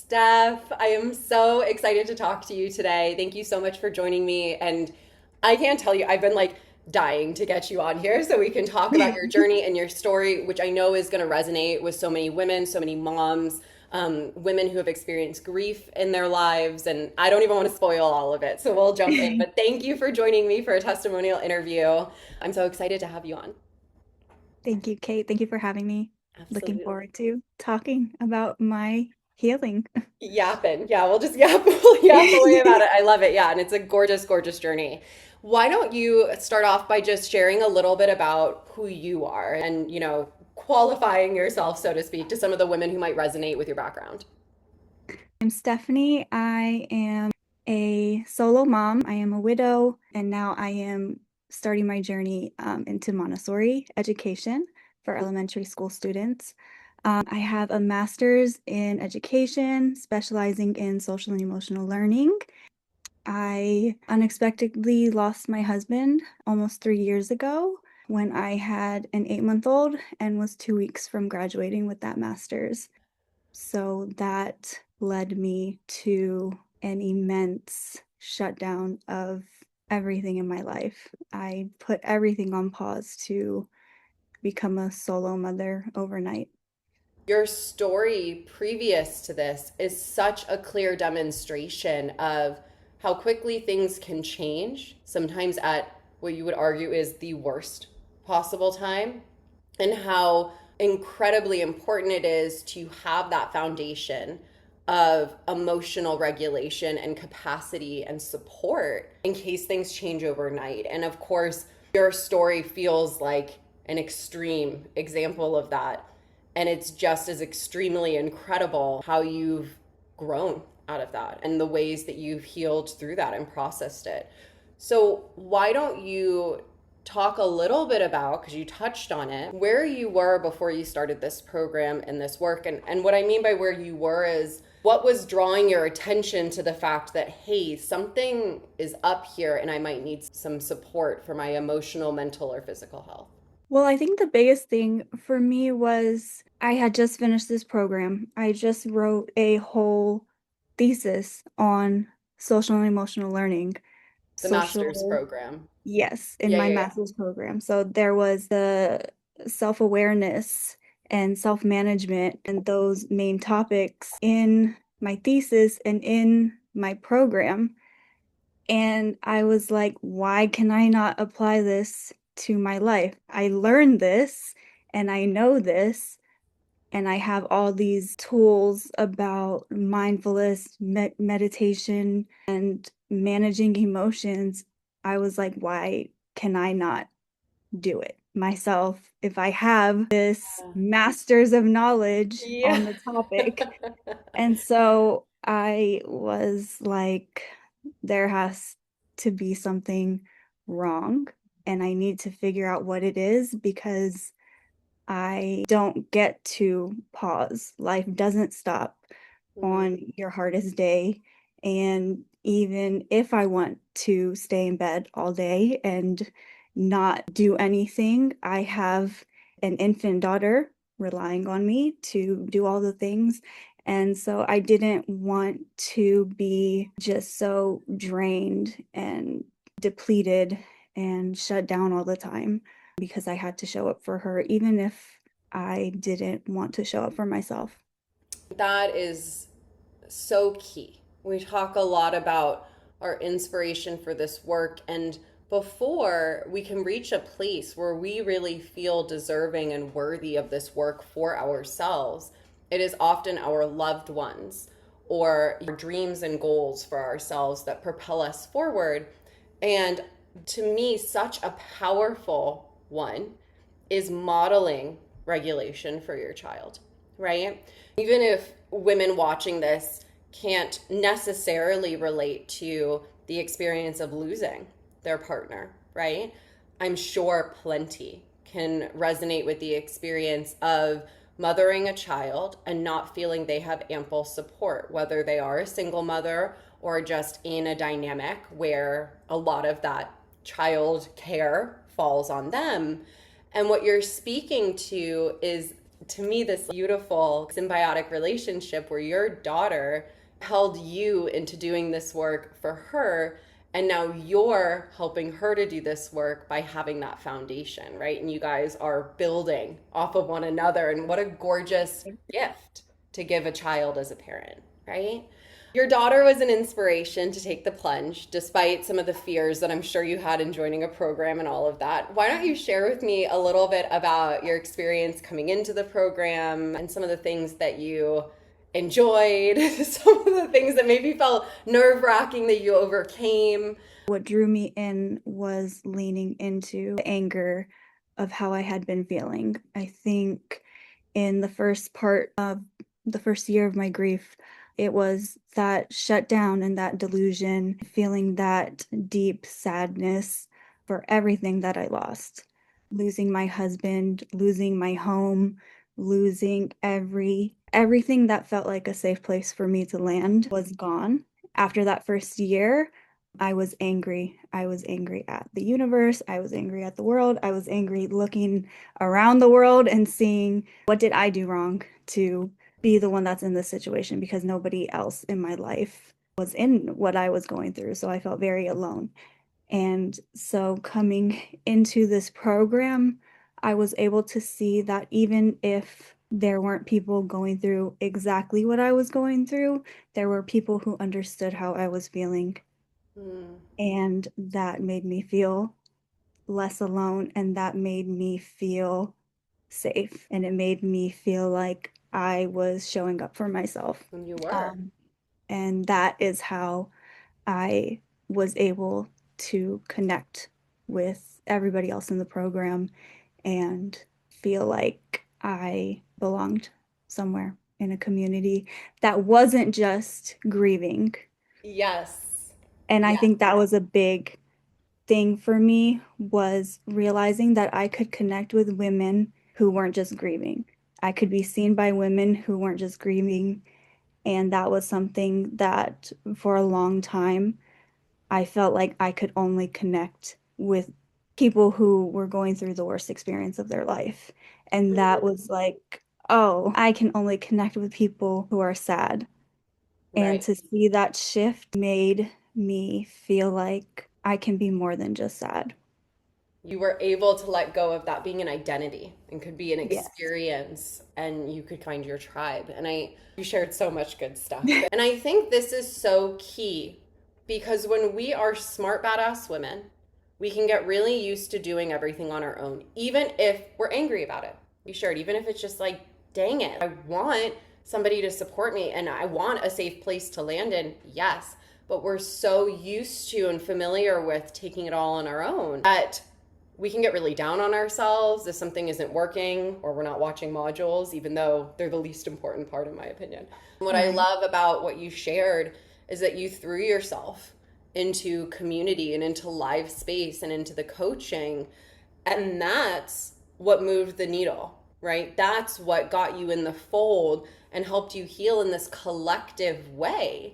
Steph. I am so excited to talk to you today. Thank you so much for joining me. And I can't tell you, I've been like dying to get you on here so we can talk about your journey and your story, which I know is going to resonate with so many women, so many moms, women who have experienced grief in their lives. And I don't even want to spoil all of it. So we'll jump in. But thank you for joining me for a testimonial interview. I'm so excited to have you on. Thank you, Kate. Thank you for having me. Looking Absolutely. forward to talking about my healing. Yapping. Yeah, we'll just yap, we'll yap away about it. I love it. Yeah, and it's a gorgeous, gorgeous journey. Why don't you start off by just sharing a little bit about who you are and, qualifying yourself, so to speak, to some of the women who might resonate with your background? I'm Stephanie. I am a solo mom. I am a widow, and now I am starting my journey into Montessori education for elementary school students. I have a master's in education, specializing in social and emotional learning. I unexpectedly lost my husband almost 3 years ago when I had an 8-month-old and was 2 weeks from graduating with that master's. So that led me to an immense shutdown of everything in my life. I put everything on pause to become a solo mother overnight. Your story previous to this is such a clear demonstration of how quickly things can change, sometimes at what you would argue is the worst possible time, and how incredibly important it is to have that foundation of emotional regulation and capacity and support in case things change overnight. And of course, your story feels like an extreme example of that. And it's just as extremely incredible how you've grown out of that and the ways that you've healed through that and processed it. So, why don't you talk a little bit about, because you touched on it, where you were before you started this program and this work? And what I mean by where you were is what was drawing your attention to the fact that, hey, something is up here and I might need some support for my emotional, mental, or physical health? Well, I think the biggest thing for me was I had just finished this program. I just wrote a whole thesis on social and emotional learning. The master's Social, program. yes, in Yeah, my yeah, yeah. master's program. So there was the self-awareness and self-management and those main topics in my thesis and in my program. And I was like, why can I not apply this to my life? I learned this and I know this, and I have all these tools about mindfulness, meditation, and managing emotions. I was like, why can I not do it myself if I have this master's of knowledge Yeah. on the topic? And so I was like, there has to be something wrong, and I need to figure out what it is because I don't get to pause. Life doesn't stop Mm. on your hardest day. And even if I want to stay in bed all day and not do anything, I have an infant daughter relying on me to do all the things. And so I didn't want to be just so drained and depleted and shut down all the time because I had to show up for her, even if I didn't want to show up for myself. That is so key. We talk a lot about our inspiration for this work, and before we can reach a place where we really feel deserving and worthy of this work for ourselves, it is often our loved ones or your dreams and goals for ourselves that propel us forward. And to me, such a powerful one is modeling regulation for your child, right? Even if women watching this can't necessarily relate to the experience of losing their partner, right? I'm sure plenty can resonate with the experience of mothering a child and not feeling they have ample support, whether they are a single mother or just in a dynamic where a lot of that child care falls on them. And what you're speaking to is to me this beautiful symbiotic relationship where your daughter held you into doing this work for her, and now you're helping her to do this work by having that foundation, right? And you guys are building off of one another, and what a gorgeous gift to give a child as a parent, right? Your daughter was an inspiration to take the plunge, despite some of the fears that I'm sure you had in joining a program and all of that. Why don't you share with me a little bit about your experience coming into the program and some of the things that you enjoyed, some of the things that maybe felt nerve-wracking that you overcame? What drew me in was leaning into the anger of how I had been feeling. I think in the first part of the first year of my grief, it was that shutdown and that delusion, feeling that deep sadness for everything that I lost. Losing my husband, losing my home, losing everything that felt like a safe place for me to land was gone. After that first year, I was angry. I was angry at the universe. I was angry at the world. I was angry looking around the world and seeing what did I do wrong to be the one that's in this situation, because nobody else in my life was in what I was going through. So I felt very alone. And so coming into this program, I was able to see that even if there weren't people going through exactly what I was going through, there were people who understood how I was feeling. Mm, And that made me feel less alone, and that made me feel safe, and it made me feel like I was showing up for myself. and you were. Um, and that is how I was able to connect with everybody else in the program and feel like I belonged somewhere in a community that wasn't just grieving. Yes. And I Yes. think that was a big thing for me, was realizing that I could connect with women who weren't just grieving. I could be seen by women who weren't just grieving. And that was something that for a long time, I felt like I could only connect with people who were going through the worst experience of their life. And that Mhm. was like, oh, I can only connect with people who are sad. And Right. to see that shift made me feel like I can be more than just sad. You were able to let go of that being an identity and could be an Yes. experience, and you could find your tribe. And you shared so much good stuff. And I think this is so key because when we are smart, badass women, we can get really used to doing everything on our own, even if we're angry about it. You shared, even if it's just like, dang it, I want somebody to support me and I want a safe place to land in. Yes. But we're so used to and familiar with taking it all on our own that we can get really down on ourselves if something isn't working or we're not watching modules, even though they're the least important part, in my opinion. What I Right. love about what you shared is that you threw yourself into community and into live space and into the coaching. And that's what moved the needle, right? That's what got you in the fold and helped you heal in this collective way.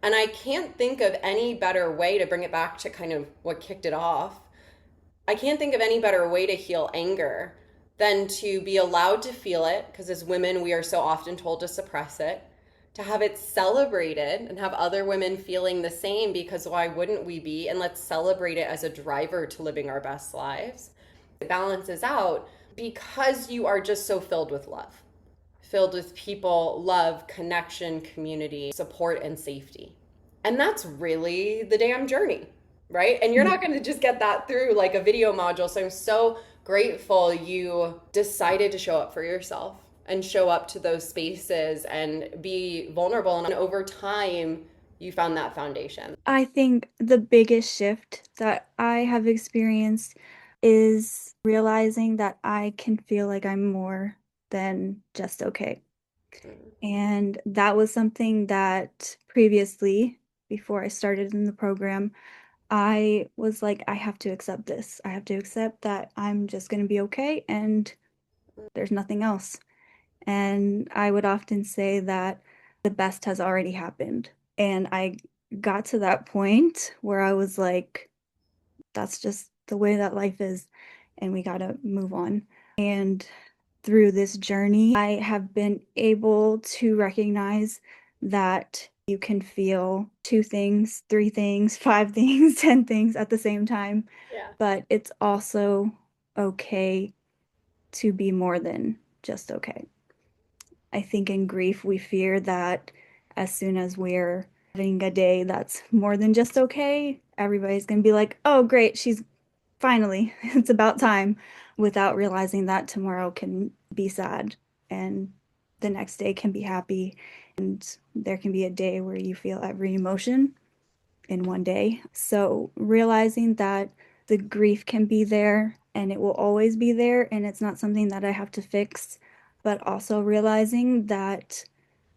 And I can't think of any better way to bring it back to kind of what kicked it off. I can't think of any better way to heal anger than to be allowed to feel it, because as women, we are so often told to suppress it, to have it celebrated and have other women feeling the same, because why wouldn't we be? And let's celebrate it as a driver to living our best lives. It balances out because you are just so filled with love, filled with people, love, connection, community, support, and safety. And that's really the damn journey, right? And you're not going to just get that through like a video module. So I'm so grateful you decided to show up for yourself and show up to those spaces and be vulnerable. And over time, you found that foundation. I think the biggest shift that I have experienced is realizing that I can feel like I'm more than just okay. And that was something that previously, before I started in the program, I was like, I have to accept this. I have to accept that I'm just going to be okay and there's nothing else. And I would often say that the best has already happened. And I got to that point where I was like, that's just the way that life is, and we got to move on. And through this journey, I have been able to recognize that you can feel two things, three things, five things, 10 things at the same time, Yeah. but it's also okay to be more than just okay. I think in grief, we fear that as soon as we're having a day that's more than just okay, everybody's going to be like, oh, great, she's finally, it's about time, without realizing that tomorrow can be sad and the next day can be happy. And there can be a day where you feel every emotion in one day. So realizing that the grief can be there and it will always be there, and it's not something that I have to fix, but also realizing that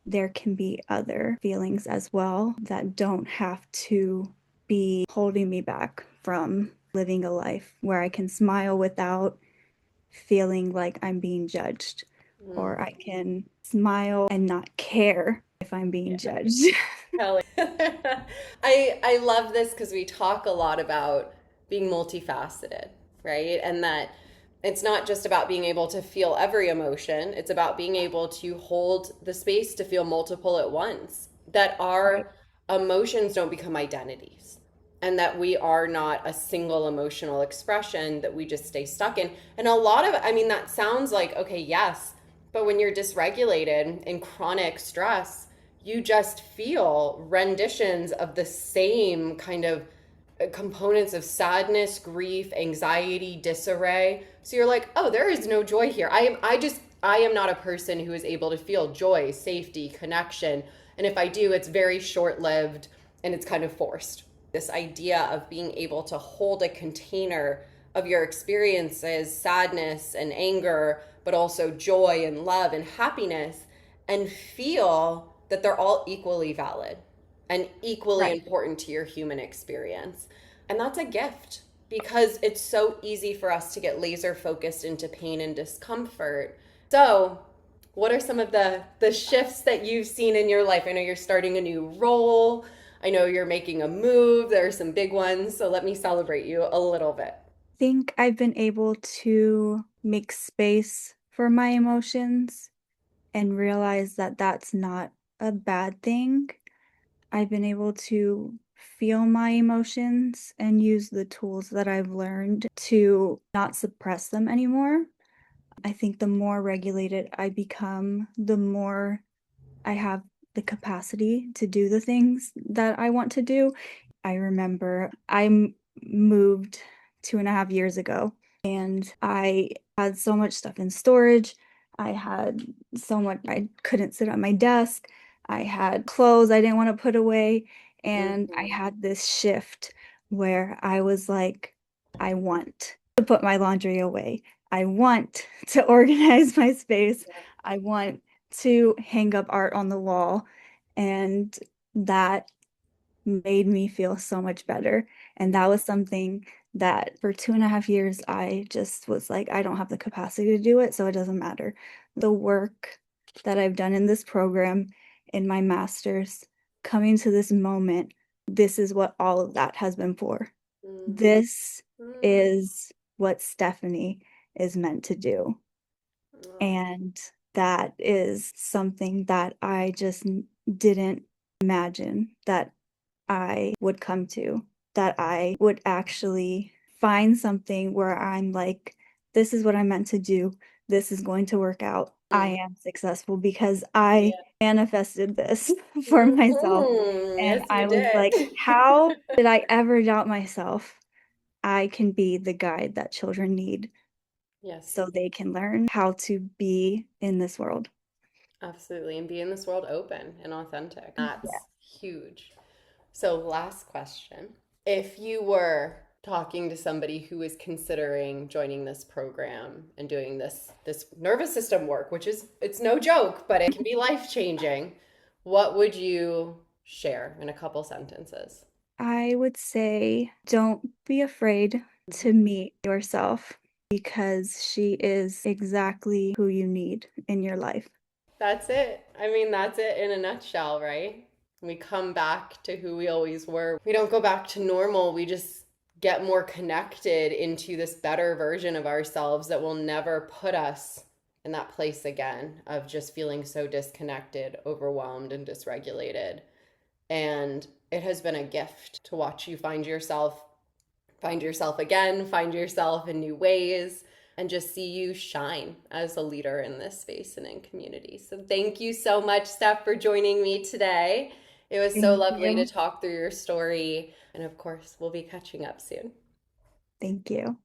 there can be other feelings as well that don't have to be holding me back from living a life where I can smile without feeling like I'm being judged, Mm, or I can smile and not care if I'm being yeah. judged. Kelly. I love this because we talk a lot about being multifaceted, right? And that it's not just about being able to feel every emotion, it's about being able to hold the space to feel multiple at once. That Right. our emotions don't become identities. And that we are not a single emotional expression that we just stay stuck in. And a lot of, I mean, that sounds like, okay, yes, but when you're dysregulated in chronic stress, you just feel renditions of the same kind of components of sadness, grief, anxiety, disarray. So you're like, oh, there is no joy here. I am not a person who is able to feel joy, safety, connection. And if I do, it's very short-lived and it's kind of forced. This idea of being able to hold a container of your experiences, sadness and anger, but also joy and love and happiness, and feel that they're all equally valid and equally Right. important to your human experience. And that's a gift because it's so easy for us to get laser focused into pain and discomfort. So, what are some of the shifts that you've seen in your life? I know you're starting a new role. I know you're making a move. There are some big ones. So let me celebrate you a little bit. Think I've been able to make space for my emotions and realize that that's not a bad thing. I've been able to feel my emotions and use the tools that I've learned to not suppress them anymore. I think the more regulated I become, the more I have the capacity to do the things that I want to do. I remember moved 2.5 years ago, and I had so much stuff in storage. I had so much, I couldn't sit at my desk. I had clothes I didn't want to put away. And I Mm-hmm. had this shift where I was like, I want to put my laundry away. I want to organize my space. Yeah. I want to hang up art on the wall. And that made me feel so much better. And that was something that for 2.5 years, I just was like, I don't have the capacity to do it, so it doesn't matter. The work that I've done in this program, in my master's, coming to this moment, this is what all of that has been for. This Mm-hmm. is what Stephanie is meant to do. Oh. And that is something that I just didn't imagine that I would come to, that I would actually find something where I'm like, this is what I'm meant to do. This is going to work out. I Mm. am successful because I Yeah. manifested this for myself. Mhm. And Yes, you I was like, did. how did I ever doubt myself? I can be the guide that children need Yes, so they can learn how to be in this world. absolutely. And be in this world open and authentic. Yeah. That's huge. So, last question. If you were talking to somebody who is considering joining this program and doing this nervous system work, which is it's no joke, but it can be life-changing, what would you share in a couple sentences? I would say don't be afraid Mhm. to meet yourself because she is exactly who you need in your life. That's it. I mean, that's it in a nutshell, right? We come back to who we always were. We don't go back to normal. We just get more connected into this better version of ourselves that will never put us in that place again of just feeling so disconnected, overwhelmed, and dysregulated. And it has been a gift to watch you find yourself again, find yourself in new ways, and just see you shine as a leader in this space and in community. So thank you so much, Steph, for joining me today. It was so Thank lovely to you. talk through your story. And of course, we'll be catching up soon. Thank you.